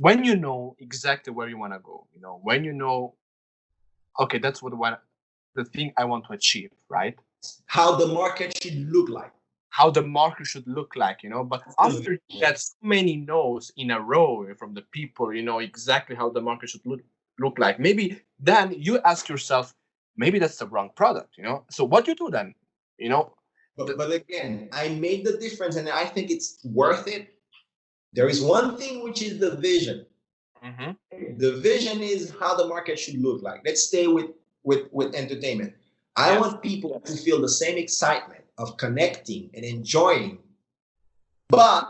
when you know exactly where you want to go, when you know, okay, that's the thing I want to achieve, right? How the market should look like. How the market should look like, but after you get so many no's in a row from the people, exactly how the market should look like, maybe then you ask yourself, maybe that's the wrong product, so what you do then, But again, I made the difference and I think it's worth it. There is one thing, which is the vision. The vision is how the market should look like. Let's stay with entertainment. I want people to feel the same excitement of connecting and enjoying, but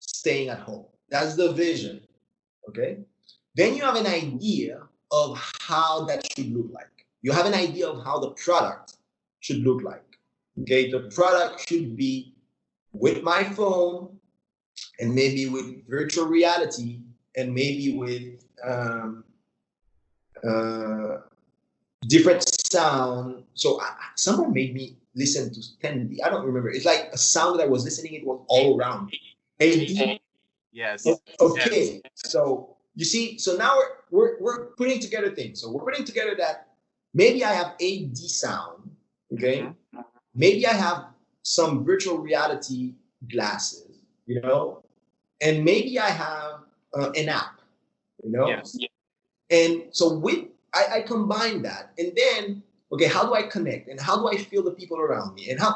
staying at home. That's the vision. Okay. Then you have an idea of how that should look like. You have an idea of how the product should look like. Okay. The product should be with my phone and maybe with virtual reality and maybe with different sound. So someone made me listen to Samedy. I don't remember. It's like a sound that I was listening. It was all around. AD. Yes. Okay. Yes. So you see. So now we're putting together things. So we're putting together that maybe I have AD sound. Okay. Maybe I have some virtual reality glasses. And maybe I have an app. Yes. And so I combine that, and then okay, how do I connect, and how do I feel the people around me, and how?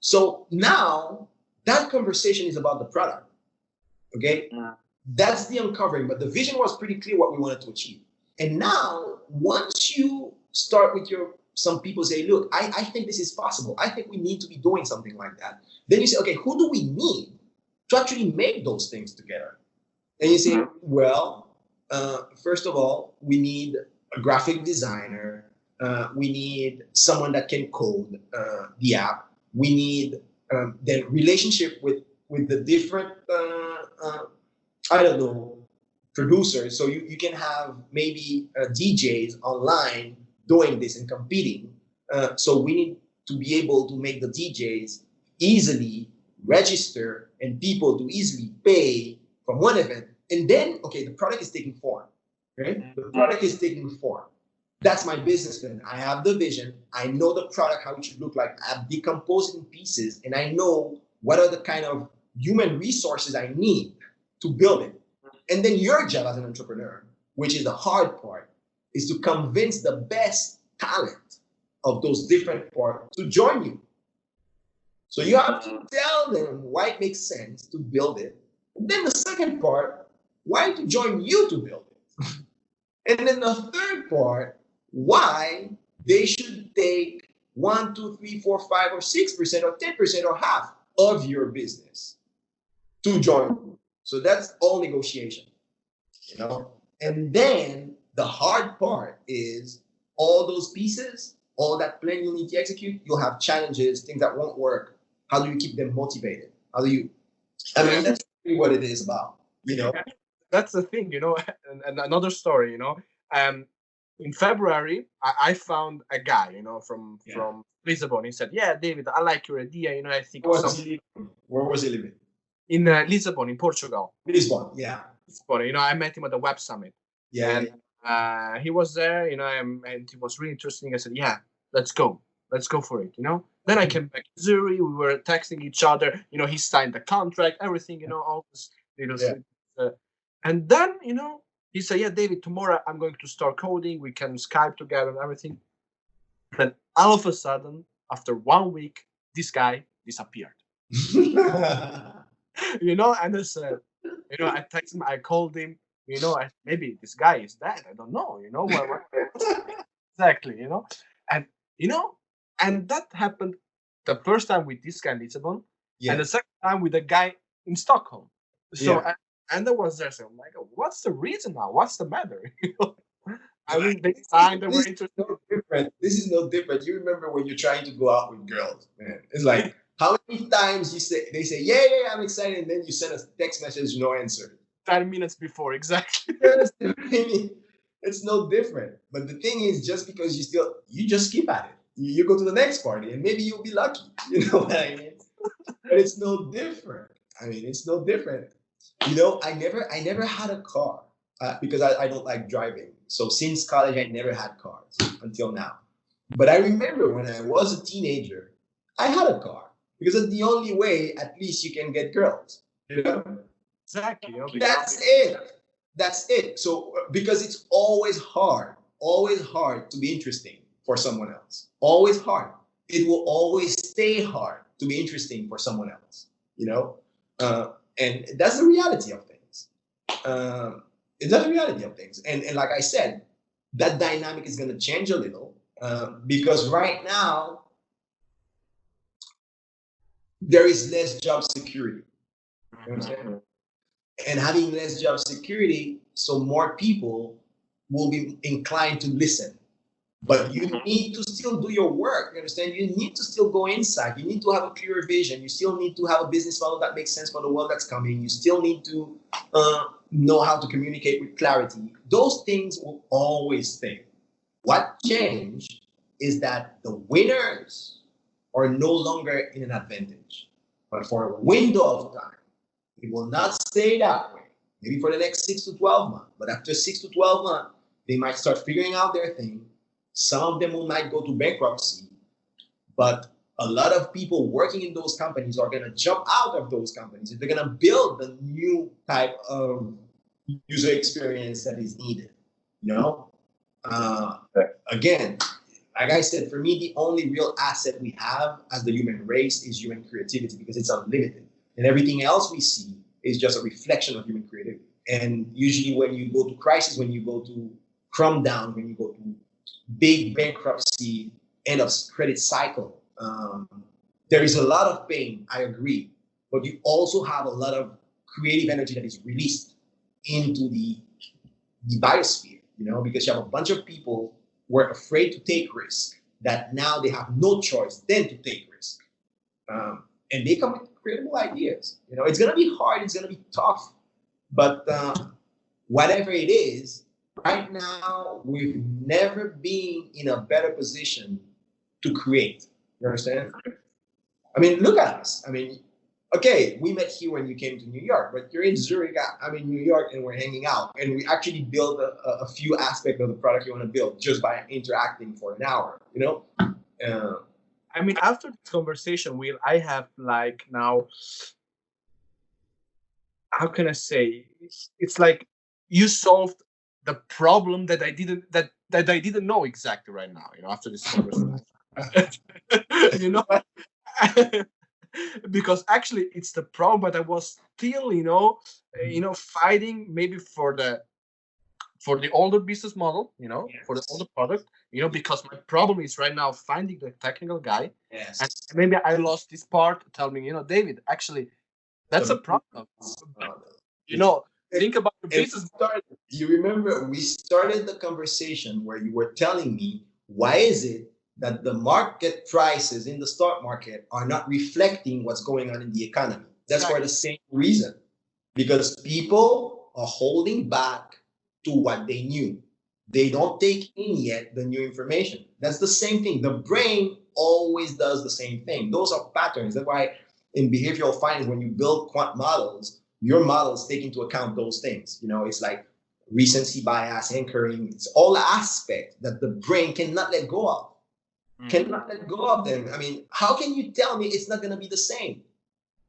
So now that conversation is about the product. Okay, that's the uncovering, but the vision was pretty clear what we wanted to achieve. And now once you start with some people say, look, I think this is possible. I think we need to be doing something like that. Then you say, okay, who do we need to actually make those things together? And you say, well, first of all, we need a graphic designer. We need someone that can code the app. We need the relationship with the different, I don't know, producers. So you can have maybe DJs online doing this and competing. So we need to be able to make the DJs easily register and people to easily pay from one event. And then, okay, the product is taking form. Right? The product is taking form. That's my business plan. I have the vision. I know the product, how it should look like. I've decomposed it in pieces, and I know what are the kind of human resources I need to build it. And then your job as an entrepreneur, which is the hard part, is to convince the best talent of those different parts to join you. So you have to tell them why it makes sense to build it. And then the second part, why to join you to build it. And then the third part, why they should take 1, 2, 3, 4, 5, or 6% or 10% or half of your business to join. So that's all negotiation, And then the hard part is all those pieces, all that plan you need to execute. You'll have challenges, things that won't work. How do you keep them motivated? How do you? I mean, that's really what it is about, That's the thing, and another story, in February, I found a guy, from Lisbon. He said, yeah, David, I like your idea. I think. Where was he living? In Lisbon, in Portugal. Lisbon, yeah. Lisbon, I met him at the Web Summit. Yeah. And he was there, and it was really interesting. I said, yeah, let's go for it, Then I came back to Zurich. We were texting each other. He signed the contract, everything, all this. And then, he said, yeah, David, tomorrow I'm going to start coding. We can Skype together and everything. Then all of a sudden, after 1 week, this guy disappeared. And I said, I texted him, I called him, maybe this guy is dead. I don't know, what exactly, and that happened the first time with this guy in Lisbon, and the second time with a guy in Stockholm. So, and I was there, so I'm like, what's the reason now? What's the matter? I mean, they signed, they were interested. This is no different. You remember when you're trying to go out with girls, man. It's like, how many times they say, yeah, I'm excited, and then you send a text message, no answer. 10 minutes before, exactly. It's no different. But the thing is, just because you just keep at it. You go to the next party, and maybe you'll be lucky. You know what I mean? But it's no different. I mean, it's no different. I never had a car. because I don't like driving. So since college, I never had cars until now. But I remember when I was a teenager, I had a car because it's the only way, at least, you can get girls. You know? Exactly. That's it. That's it. So because it's always hard to be interesting for someone else. Always hard. It will always stay hard to be interesting for someone else. You know, and that's the reality of things. It's the reality of things. And like I said, that dynamic is going to change a little because right now there is less job security. You understand? And having less job security, so more people will be inclined to listen. But you need to still do your work. You understand? You need to still go inside. You need to have a clear vision. You still need to have a business model that makes sense for the world that's coming. You still need to know how to communicate with clarity. Those things will always stay. What changed is that the winners are no longer in an advantage. But for a window of time, it will not stay that way. Maybe for the next 6 to 12 months. But after 6 to 12 months, they might start figuring out their thing. Some of them might go to bankruptcy. But a lot of people working in those companies are going to jump out of those companies. They're going to build the new type of user experience that is needed. You know? Again, like I said, for me, the only real asset we have as the human race is human creativity because it's unlimited. And everything else we see is just a reflection of human creativity. And usually when you go to crisis, when you go to crumb down, when you go to big bankruptcy, end of credit cycle, there is a lot of pain, I agree. But you also have a lot of creative energy that is released into the biosphere, you know, because you have a bunch of people who are afraid to take risk, that now they have no choice than to take risk. And they come with incredible ideas. You know, it's going to be hard, it's going to be tough, but whatever it is, right now, we've never been in a better position to create. You understand? I mean, look at us. I mean, okay, we met here when you came to New York, but you're in Zurich, I'm in New York, and we're hanging out. And we actually build a few aspects of the product you want to build just by interacting for an hour, you know? I mean, after this conversation, Will, I have like now, how can I say? It's like you solved the problem that I didn't know exactly right now. You know, after this conversation, you know, because actually it's the problem, but I was still, you know, fighting maybe for the older business model, you know, Yes. for the older product, you know, because my problem is right now finding the technical guy. Yes. And maybe I lost this part. Tell me, you know, David, actually, that's a problem. You know, think about the business. You remember we started the conversation where you were telling me, why is it that the market prices in the stock market are not reflecting what's going on in the economy? That's for the same reason. Because people are holding back to what they knew. They don't take in yet the new information. That's the same thing. The brain always does the same thing. Those are patterns. That's why in behavioral finance, when you build quant models, your models take into account those things. You know, it's like recency bias, anchoring. It's all aspects that the brain cannot let go of. Cannot let go of them. I mean, how can you tell me it's not going to be the same?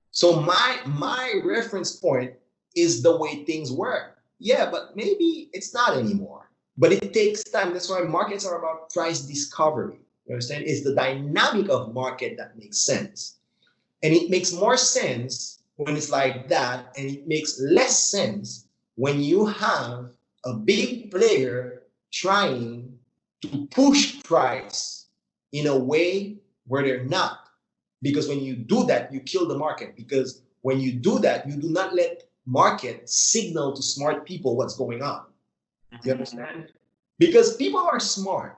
So my reference point is the way things work. Yeah, but maybe it's not anymore. But it takes time. That's why markets are about price discovery. You understand? It's the dynamic of market that makes sense. And it makes more sense when it's like that, and it makes less sense when you have a big player trying to push price in a way where they're not. Because when you do that, you kill the market. Because when you do that, you do not let market signal to smart people what's going on. You understand? Because people are smart.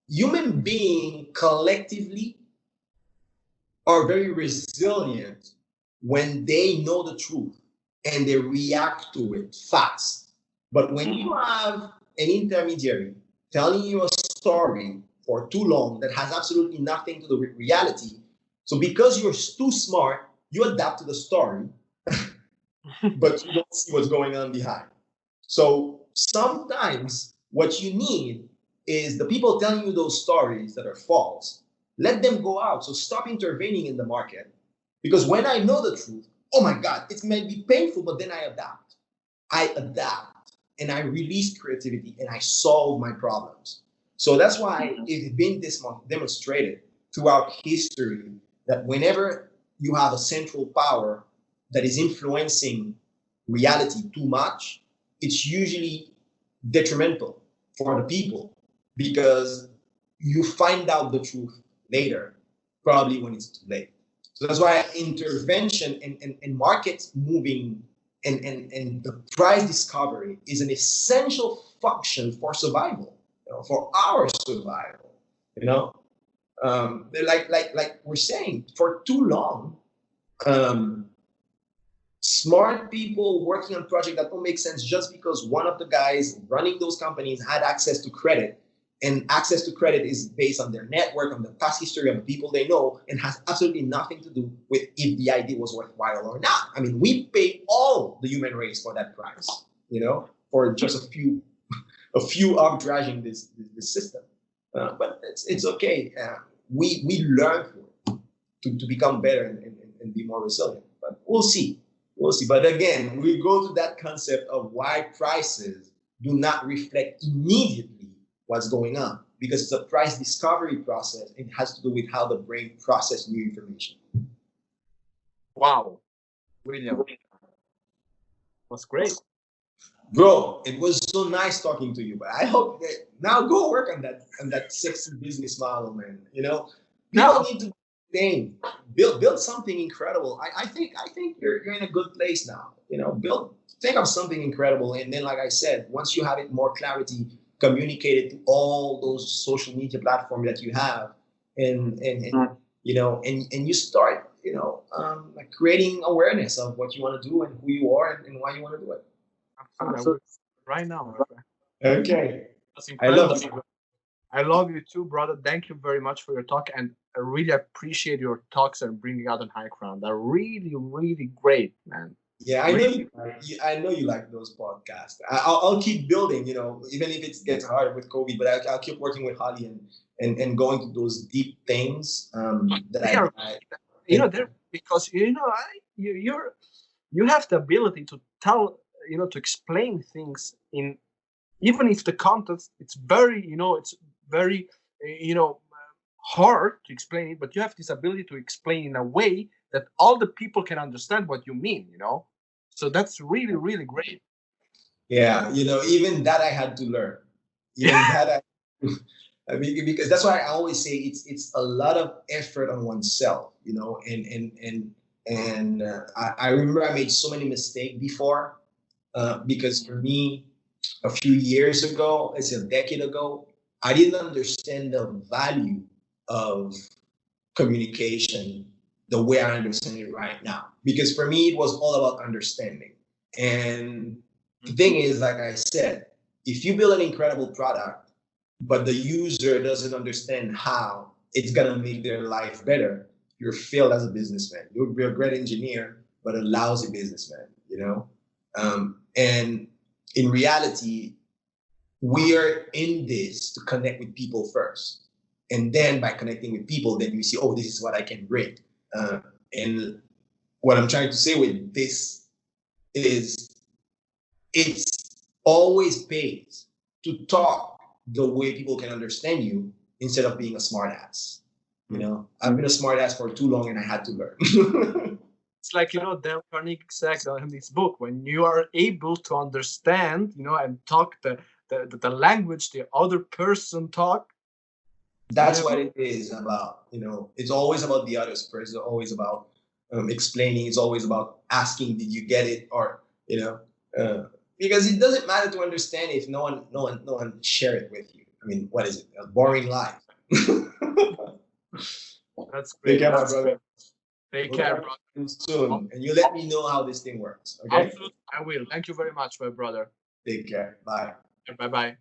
Human beings collectively are very resilient when they know the truth and they react to it fast. But when you have an intermediary telling you a story for too long that has absolutely nothing to do with reality, so because you're too smart, you adapt to the story, but you don't see what's going on behind. So sometimes what you need is the people telling you those stories that are false. Let them go out. So stop intervening in the market. Because when I know the truth, oh my God, it may be painful, but then I adapt. I adapt and I release creativity and I solve my problems. So that's why it's been demonstrated throughout history that whenever you have a central power that is influencing reality too much, it's usually detrimental for the people because you find out the truth later, probably when it's too late. So that's why intervention and markets moving and the price discovery is an essential function for survival, for our survival. You know, like we're saying, for too long, um, smart people working on projects that don't make sense just because one of the guys running those companies had access to credit, and access to credit is based on their network, on the past history of the people they know, and has absolutely nothing to do with if the idea was worthwhile or not. I mean, we pay all the human race for that price, for just a few arbitraging this system. But it's okay. We learn through it to become better and be more resilient. But we'll see. We'll see. But again, we go to that concept of why prices do not reflect immediately what's going on, because it's a price discovery process. It has to do with how the brain processes new information. Wow, William, was great. Bro, it was so nice talking to you. But I hope that now go work on that sexy business model, man. People need to build something incredible. I think you're in a good place now. Think of something incredible, and then, like I said, once you have it more clarity, communicate it to all those social media platforms that you have, and you start like creating awareness of what you want to do and who you are and why you want to do it. Absolutely. Right now. Okay. That's incredible. I love you too, brother. Thank you very much for your talk, and I really appreciate your talks and bringing out on HighCrown. They're really, really great, man. Yeah, I know you like those podcasts. I'll keep building, even if it gets hard with COVID, but I'll keep working with Holly and going to those deep things that because you have the ability to tell, to explain things in, even if the content it's very hard to explain it, but you have this ability to explain in a way that all the people can understand what you mean, so that's really, really great. Yeah, even that I had to learn. I mean, because that's why I always say it's a lot of effort on oneself, and I remember I made so many mistakes before, because for me, a few years ago, let's say a decade ago, I didn't understand the value of communication the way I understand it right now. Because for me, it was all about understanding. And the thing is, like I said, if you build an incredible product, but the user doesn't understand how it's going to make their life better, you're failed as a businessman. You'll be a great engineer, but a lousy businessman, and in reality, we are in this to connect with people first. And then by connecting with people, then you see, oh, this is what I can bring. And what I'm trying to say with this is it's always pays to talk the way people can understand you instead of being a smart ass. I've been a smart ass for too long and I had to learn. It's like, Dale Carnegie said in his book, when you are able to understand, and talk the language the other person talk. That's what it is about. It's always about the other person. It's always about explaining. It's always about asking, did you get it? Or, because it doesn't matter to understand if no one share it with you. I mean, what is it? A boring life. That's great. Take care, my brother. Take care, brother. Soon, and you let me know how this thing works. Okay. Absolutely, I will. Thank you very much, my brother. Take care. Bye. Bye-bye.